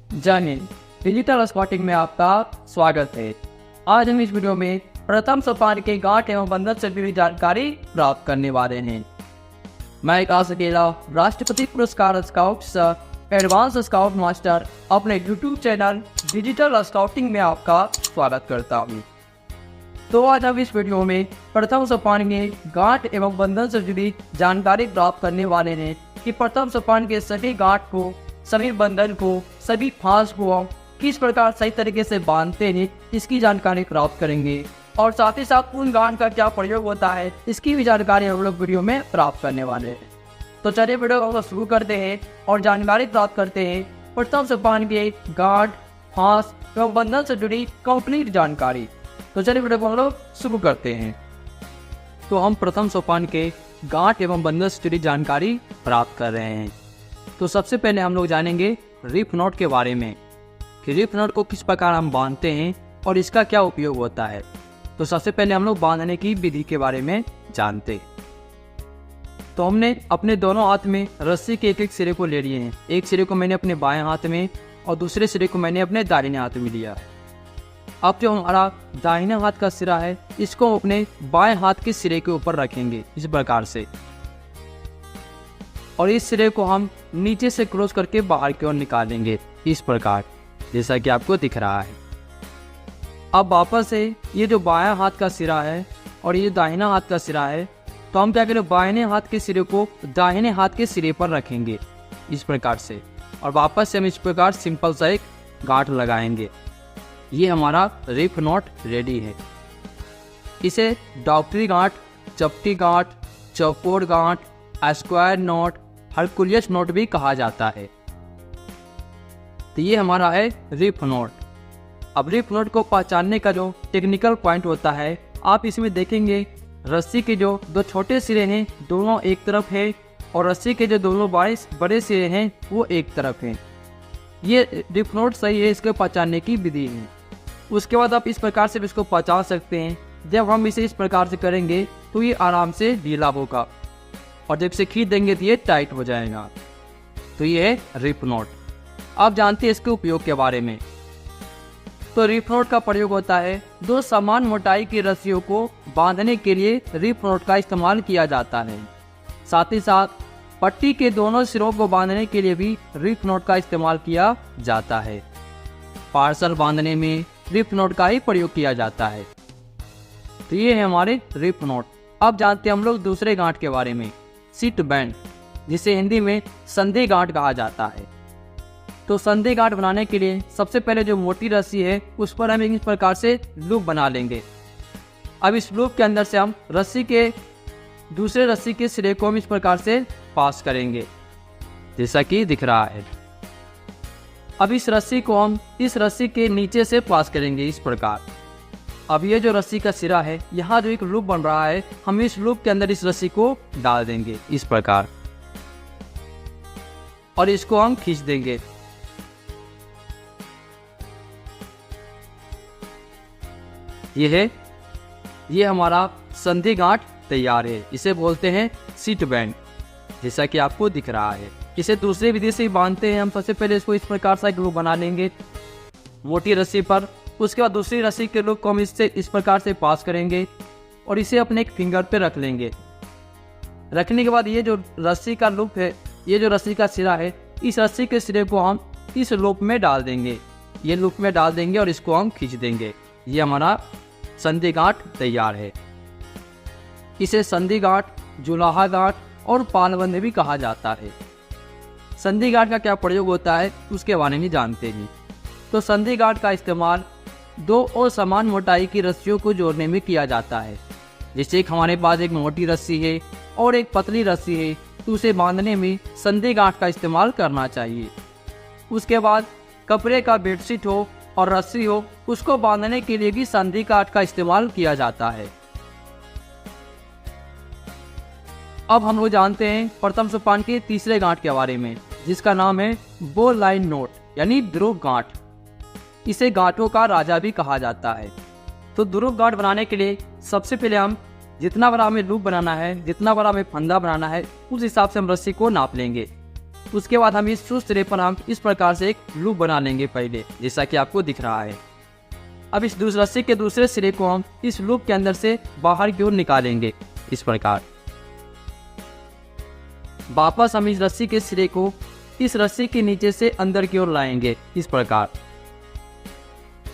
जय Hind. Digital spotting में आपका स्वागत है। आज हम इस वीडियो में प्रथम सोपान के गांठ एवं बंधन से जुड़ी जानकारी प्राप्त करने वाले हैं। मैं आकाश अकेला राष्ट्रपति पुरस्कार स्काउट सह एडवांस स्काउट मास्टर अपने यूट्यूब चैनल डिजिटल स्काउटिंग में आपका स्वागत करता हूँ। तो आज हम इस वीडियो में प्रथम सोपान के गांठ एवं बंधन से जुड़ी जानकारी प्राप्त करने वाले हैं कि प्रथम सोपान के सभी गांठ को, सभी बंधन को, सभी फांस को किस प्रकार सही तरीके से बांधते हैं, इसकी जानकारी प्राप्त करेंगे। और साथ ही साथ उन गांठ का क्या प्रयोग होता है, इसकी भी जानकारी हम लोग वीडियो में प्राप्त करने वाले हैं। तो चलिए वीडियो को शुरू करते हैं और जानकारी प्राप्त करते हैं प्रथम सोपान के गांठ, फांस एवं बंधन से जुड़ी कंप्लीट जानकारी। तो चलिए वीडियो को हम लोग शुरू करते हैं। तो हम प्रथम सोपान के गांठ एवं बंधन से जुड़ी जानकारी प्राप्त कर रहे हैं। तो सबसे पहले हम लोग जानेंगे रिप नॉट के बारे में कि रिप नॉट को किस प्रकार हम बांधते हैं और इसका क्या उपयोग होता है। तो सबसे पहले हम लोग बांधने की विधि के बारे में जानते हैं। तो हमने अपने दोनों हाथ में रस्सी के एक एक सिरे को ले लिए हैं। एक सिरे को मैंने अपने बाएं हाथ में और दूसरे सिरे को मैंने अपने दाहिने हाथ में लिया। अब जो हमारा दाहिने हाथ का सिरा है, इसको अपने बाएं हाथ के सिरे के ऊपर रखेंगे इस प्रकार से, और इस सिरे को हम नीचे से क्रॉस करके बाहर की ओर निकालेंगे इस प्रकार, जैसा कि आपको दिख रहा है। अब वापस से ये जो बायां हाथ का सिरा है और ये दाहिना हाथ का सिरा है, तो हम क्या करें, बाएं हाथ के सिरे को दाहिने हाथ के सिरे पर रखेंगे इस प्रकार से, और वापस से हम इस प्रकार सिंपल सा एक गांठ लगाएंगे। ये हमारा रिप नॉट रेडी है। इसे डॉक्टरी गांठ, चपटी गांठ, चौकोर गांठ, स्क्वायर नॉट, हरकुलियस नॉट भी कहा जाता है। तो ये हमारा है रिप नॉट। अब रिप नॉट को पहचानने का जो टेक्निकल पॉइंट होता है, आप इसमें देखेंगे रस्सी के जो दो छोटे सिरे हैं दोनों एक तरफ है, और रस्सी के जो दोनों बड़े सिरे हैं वो एक तरफ हैं। ये रिप नॉट सही है, इसको पहचानने की विधि है। उसके बाद आप इस प्रकार से इसको पहचान सकते हैं। जब हम इसे इस प्रकार से करेंगे तो ये आराम से ढीला होगा, और जब इसे खींच देंगे तो ये टाइट हो जाएगा। तो ये है रिप नॉट। आप जानते हैं इसके उपयोग के बारे में। तो रिप नॉट का प्रयोग होता है दो समान मोटाई की रस्सियों को बांधने के लिए रिप नॉट का इस्तेमाल किया जाता है। साथ ही साथ पट्टी के दोनों सिरों को बांधने के लिए भी रिप नॉट का इस्तेमाल किया जाता है। पार्सल बांधने में रिप नॉट का ही प्रयोग किया जाता है। तो ये है हमारे रिप नॉट। अब जानते हैं हम लोग दूसरे गांठ के बारे में, सीट बैंड, जिसे हिंदी में संधि गांठ कहा जाता है। तो संधि गांठ बनाने के लिए सबसे पहले जो मोटी रस्सी है उस पर हम इस प्रकार से लूप बना लेंगे। अब इस लूप के अंदर से हम रस्सी के दूसरे रस्सी के सिरे को हम इस प्रकार से पास करेंगे, जैसा कि दिख रहा है। अब इस रस्सी को हम इस रस्सी के नीचे से पास करेंगे इस प्रकार। अब ये जो रस्सी का सिरा है, यहाँ जो एक लूप बन रहा है, हम इस लूप के अंदर इस रस्सी को डाल देंगे इस प्रकार, और इसको हम खींच देंगे। ये हमारा संधि गांठ तैयार है। इसे बोलते हैं सीट बैंड, जैसा कि आपको दिख रहा है। इसे दूसरी विधि से बांधते हैं हम। सबसे पहले इसको इस प्रकार से एक लूप बना लेंगे मोटी रस्सी पर। उसके बाद दूसरी रस्सी के लूप को हम इससे इस प्रकार से पास करेंगे और इसे अपने एक फिंगर पे रख लेंगे। रखने के बाद ये जो रस्सी का लूप है, ये जो रस्सी का सिरा है, इस रस्सी के सिरे को हम इस लूप में डाल देंगे। ये लूप में डाल देंगे और इसको हम खींच देंगे। ये हमारा संधि गांठ तैयार है। इसे संधि गांठ, जुलाहा गांठ और पालबंद भी कहा जाता है। संधि गांठ का क्या प्रयोग होता है उसके बारे में जानते हैं। तो संधि गांठ का इस्तेमाल दो और समान मोटाई की रस्सियों को जोड़ने में किया जाता है। जैसे हमारे पास एक मोटी रस्सी है और एक पतली रस्सी है, तो उसे बांधने में संधि गांठ का इस्तेमाल करना चाहिए। उसके बाद कपड़े का बेडशीट हो और रस्सी हो, उसको बांधने के लिए भी संधि गांठ का इस्तेमाल किया जाता है। अब हम लोग जानते हैं प्रथम सोपान के तीसरे गांठ के बारे में, जिसका नाम है बो लाइन नॉट, यानी ध्रुव गांठ। इसे गांठों का राजा भी कहा जाता है। तो ध्रुव गांठ बनाने के लिए सबसे पहले हम जितना बड़ा हमें लूप बनाना है, जितना बड़ा हमें फंदा बनाना है, उस हिसाब से हम रस्सी को नाप लेंगे। उसके बाद हम इस सूत्र सिरे पर हम इस प्रकार से एक लूप बना लेंगे पहले, जैसा कि आपको दिख रहा है। अब इस रस्सी के दूसरे सिरे को हम इस लूप के अंदर से बाहर की ओर निकालेंगे इस प्रकार। वापस हम इस रस्सी के सिरे को इस रस्सी के नीचे से अंदर की ओर लाएंगे इस प्रकार।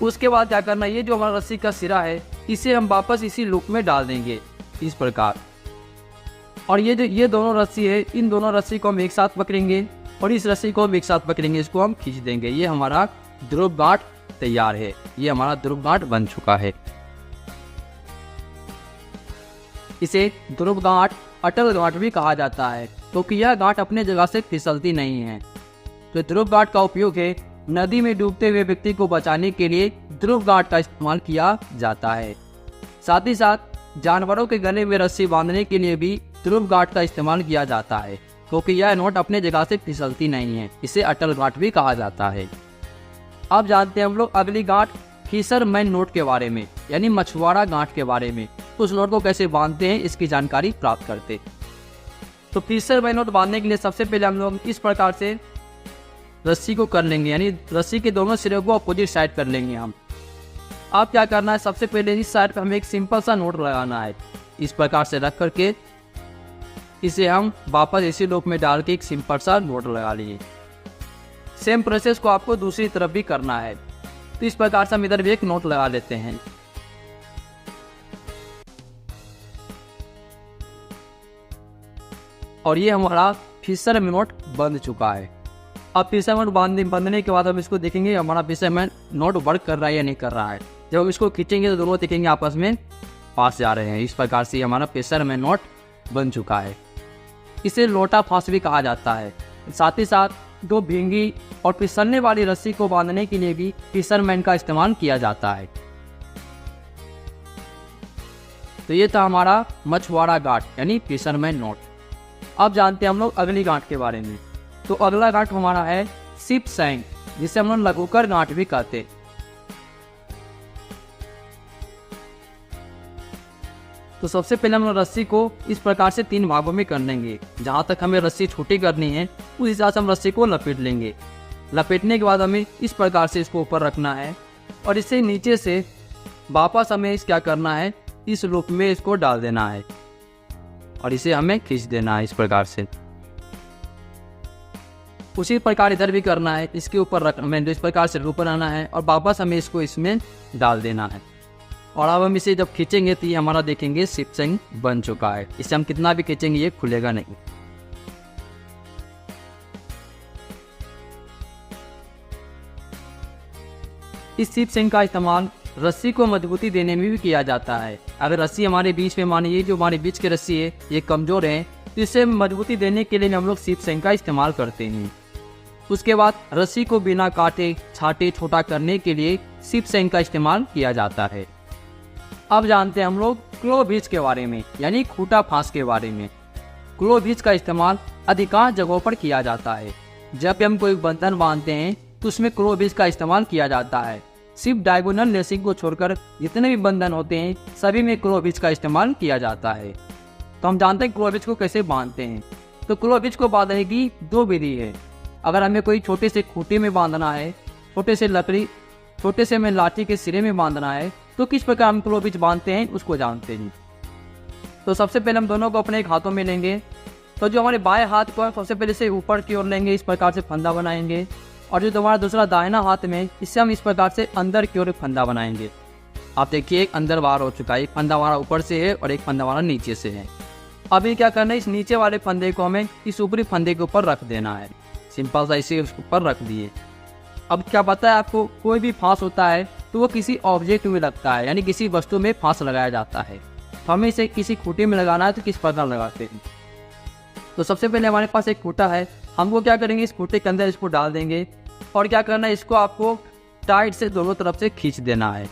उसके बाद क्या करना, ये जो हमारा रस्सी का सिरा है इसे हम वापस इसी लूप में डाल देंगे इस प्रकार। और ये दोनों रस्सी है, इन दोनों रस्सी को हम एक साथ पकड़ेंगे और इस रस्सी को हम एक साथ पकड़ेंगे, इसको हम खींच देंगे। ये हमारा ध्रुव गांठ तैयार है, ये हमारा ध्रुव गांठ बन चुका है। इसे ध्रुव गांठ, अटल गांठ भी कहा जाता है, क्योंकि यह गांठ अपने जगह से फिसलती नहीं है। तो ध्रुव गांठ का उपयोग है नदी में डूबते हुए व्यक्ति को बचाने के लिए ध्रुव गांठ का इस्तेमाल किया जाता है। साथ ही साथ जानवरों के गले में रस्सी बांधने के लिए भी ध्रुव गांठ का इस्तेमाल किया जाता है, क्योंकि यह नोट अपने जगह से फिसलती नहीं है। इसे अटल गांठ भी कहा जाता है। अब जानते हैं हम लोग अगली गांठ फिशरमैन नोट के बारे में, यानी मछुआरा गांठ के बारे में। उस नोट को कैसे बांधते हैं इसकी जानकारी प्राप्त करते। तो फिशरमैन नोट बांधने के लिए सबसे पहले हम लोग इस प्रकार से रस्सी को कर लेंगे, यानी रस्सी के दोनों सिरे को अपोजिट साइड कर लेंगे हम। अब क्या करना है, सबसे पहले इस साइड पे हमें एक सिंपल सा नोट लगाना है। इस प्रकार से रख करके इसे हम वापस इसी लूप में डाल के एक सिंपल सा नोट लगा लिए। सेम प्रोसेस को आपको दूसरी तरफ भी करना है। तो इस प्रकार से हम इधर भी एक नोट लगा लेते हैं। और ये हमारा फिशरमैन नोट बन चुका है। अब फिशरमैन बंधने के बाद हम इसको देखेंगे हमारा फिशरमैन नोट वर्क कर रहा है या नहीं कर रहा है। जब हम इसको खींचेंगे तो दोनों देखेंगे आपस में पास जा रहे हैं। इस प्रकार से हमारा फिशरमैन नोट बन चुका है। इसे लोटा फांस भी कहा जाता है। साथ ही साथ दो भींगी और फिसलने वाली रस्सी को बांधने के लिए भी फिशरमैन का इस्तेमाल किया जाता है। तो ये था हमारा मछुआरा गांठ यानी फिशरमैन नोट। अब जानते हैं हम लोग अगली गांठ के बारे में। तो अगला गांठ हमारा है शिप सैंक, जिसे हम लोग लघुकर गांठ भी कहते हैं। तो सबसे पहले हम लोग रस्सी को इस प्रकार से 3 भागों में कर लेंगे। जहाँ तक हमें रस्सी छोटी करनी है उस हिसाब से हम रस्सी को लपेट लेंगे। लपेटने के बाद हमें इस प्रकार से इसको ऊपर रखना है और इसे नीचे से वापस हमें क्या करना है, इस लूप में इसको डाल देना है और इसे हमें खींच देना है इस प्रकार से। उसी प्रकार इधर भी करना है, इसके ऊपर हमें इस प्रकार से लूप बनाना है और वापस हमें इसको इसमें डाल देना है। और अब हम इसे जब खींचेंगे तो ये हमारा देखेंगे शिप सैंक बन चुका है। इसे हम कितना भी खींचेंगे ये खुलेगा नहीं। इस शिप सैंक का इस्तेमाल रस्सी को मजबूती देने में भी किया जाता है। अगर रस्सी हमारे बीच में, माने ये जो हमारे बीच की रस्सी है ये कमजोर है, तो इसे मजबूती देने के लिए हम लोग शिप सैंक का इस्तेमाल करते हैं। उसके बाद रस्सी को बिना काटे छाटे छोटा करने के लिए शिप सैंक का इस्तेमाल किया जाता है। अब जानते हैं हम लोग क्लो बीच के बारे में, यानी खूंटा फांस के बारे में। क्लो बीच का इस्तेमाल अधिकांश जगहों पर किया जाता है। जब भी हम कोई बंधन बांधते हैं तो उसमें क्लो बीच का इस्तेमाल किया जाता है। सिर्फ डायगोनल लेसिंग को छोड़कर जितने भी बंधन होते हैं सभी में क्लो बीच का इस्तेमाल किया जाता है। तो हम जानते हैं क्लो बीच को कैसे बांधते हैं। तो क्लो बीच को बांधने की 2 विधि है। अगर हमें कोई छोटे से खूंटे में बांधना है, छोटे से हमें लाठी के सिरे में बांधना है, तो किस प्रकार हम क्लो बीच बांधते हैं उसको जानते हैं। तो सबसे पहले हम दोनों को अपने एक हाथों में लेंगे। तो जो हमारे बाएं हाथ को सबसे पहले से ऊपर की ओर लेंगे, इस प्रकार से फंदा बनाएंगे। और जो हमारा दूसरा दाहिना हाथ में, इससे हम इस प्रकार से अंदर की ओर एक फंदा बनाएंगे। आप देखिए एक अंदर बाहर हो चुका है, एक फंदा हमारा ऊपर से है और एक फंदा हमारा नीचे से है। अभी क्या करना है, इस नीचे वाले फंदे को हमें इस ऊपरी फंदे के ऊपर रख देना है। सिंपल सा इसे उसके ऊपर रख दिए। अब क्या पता है आपको, कोई भी फांस होता है तो वो किसी ऑब्जेक्ट में लगता है, यानी किसी वस्तु में फांस लगाया जाता है। तो हमें इसे किसी खूंटे में लगाना है तो किस प्रकार लगाते हैं। तो सबसे पहले हमारे पास एक खूंटा है, हमको क्या करेंगे, इस खूंटे के अंदर इसको डाल देंगे और क्या करना है, इसको आपको टाइट से दोनों तरफ से खींच देना है।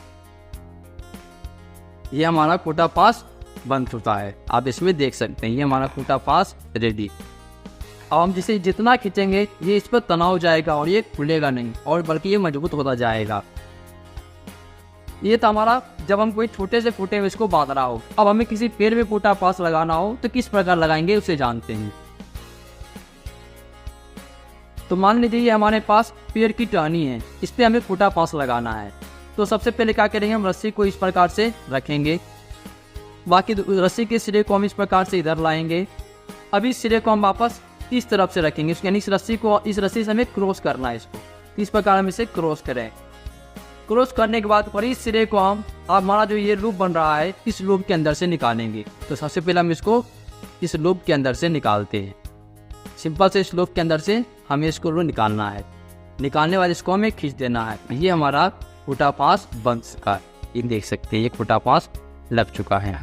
ये हमारा खूंटा फांस बन चुका है, आप इसमें देख सकते हैं। ये हमारा खूंटा फांस रेडी। अब हम जिसे जितना खींचेंगे ये इस पर तनाव जाएगा और ये खुलेगा नहीं, और बल्कि ये मजबूत होता जाएगा। ये तो हमारा जब हम कोई छोटे से खूंटे में इसको बांध रहा हो। अब हमें किसी पेड़ में खूंटा फांस लगाना हो तो किस प्रकार लगाएंगे उसे जानते हैं। तो मान लीजिए ये हमारे पास पेड़ की टहनी है, इस पर हमें खूंटा पास लगाना है। तो सबसे पहले क्या करेंगे, हम रस्सी को इस प्रकार से रखेंगे, बाकी रस्सी के सिरे को हम इस प्रकार से इधर लाएंगे। अभी इस सिरे को हम वापस इस तरफ से रखेंगे, यानी इस रस्सी से हमें क्रॉस करना है इसको। इस प्रकार हम इसे क्रॉस करें। क्रॉस करने के बाद पर इस सिरे को हम हमारा जो ये लूप बन रहा है इस लूप के अंदर से निकालेंगे। तो सबसे पहले हम इसको इस लूप के अंदर से निकालते हैं। सिंपल से इस लूप के अंदर से हमें इसको निकालना है। निकालने बाद इसको हमें खींच देना है। ये हमारा खूंटा पास बन चुका है, ये देख सकते हैं, ये खूंटा पास लग चुका है।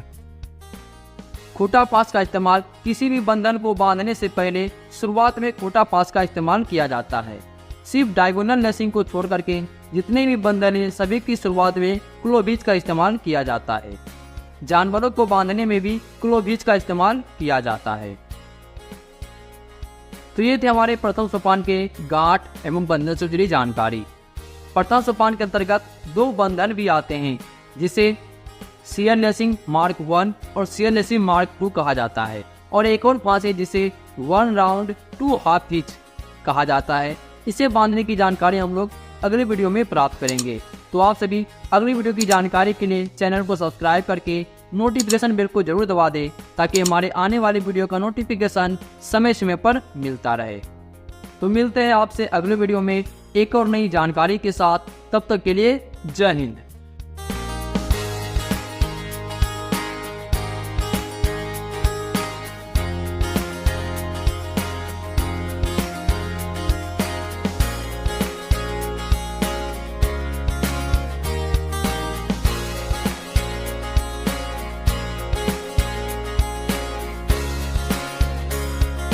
खूंटा पास का इस्तेमाल किसी भी बंधन को बांधने से पहले शुरुआत में खूंटा पास का इस्तेमाल किया जाता है। सिर्फ डायगोनल लेसिंग को छोड़ करके जितने भी बंधन हैं सभी की शुरुआत में क्लोवीज का इस्तेमाल किया जाता है। जानवरों को बांधने में भी क्लोवीज का इस्तेमाल किया जाता है। तो ये थे हमारे प्रथम सोपान के गांठ एवं बंधन से जुड़ी जानकारी। प्रथम सोपान के अंतर्गत 2 बंधन भी आते हैं, जिसे शियर लेसिंग मार्क 1 और शियर लेसिंग मार्क 2 कहा जाता है, और एक और फांस है जिसे 1 राउंड 2 हाफ हिच कहा जाता है। इसे बांधने की जानकारी हम लोग अगले वीडियो में प्राप्त करेंगे। तो आप सभी अगली वीडियो की जानकारी के लिए चैनल को सब्सक्राइब करके नोटिफिकेशन बेल को जरूर दबा दें, ताकि हमारे आने वाली वीडियो का नोटिफिकेशन समय समय पर मिलता रहे। तो मिलते हैं आपसे अगले वीडियो में एक और नई जानकारी के साथ। तब तक के लिए जय हिंद।